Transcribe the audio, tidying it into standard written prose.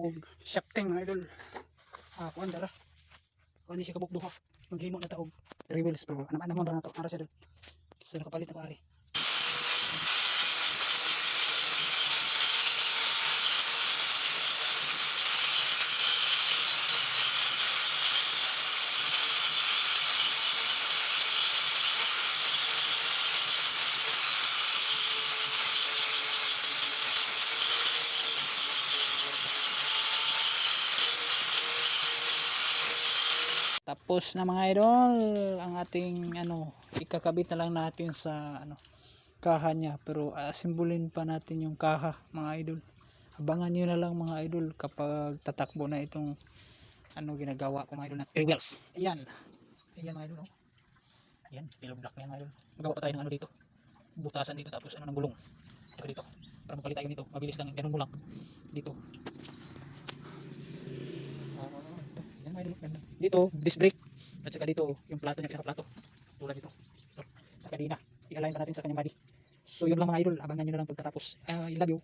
og shafting mga idol. Kuan dara. Kuan ni siya kabukduha. Maghimo na ta og 3 wheels pero naman ra na to ara sa idol. So nakapalit ako ari. Tapos na mga idol ang ating ikakabit na lang natin sa kaha niya, pero asimbulin pa natin yung kaha mga idol. Abangan niyo na lang mga idol kapag tatakbo na itong ginagawa ko mga idol na 3 wheels. Ayan mga idol, oh. Ayan, pillow block na yan mga idol. Magawa pa tayo ng dito, butasan dito, tapos ng gulong dito para mapalit tayo nito. Mabilis lang, ganun mo lang dito. Yan mga idol, ganda. Dito disc brake at saka dito yung plato niya, pinaka plato tulad dito. Sa kadena i-align pa natin sa kanyang body. So yun lang mga idol, abangan nyo na lang pagkatapos. I love you.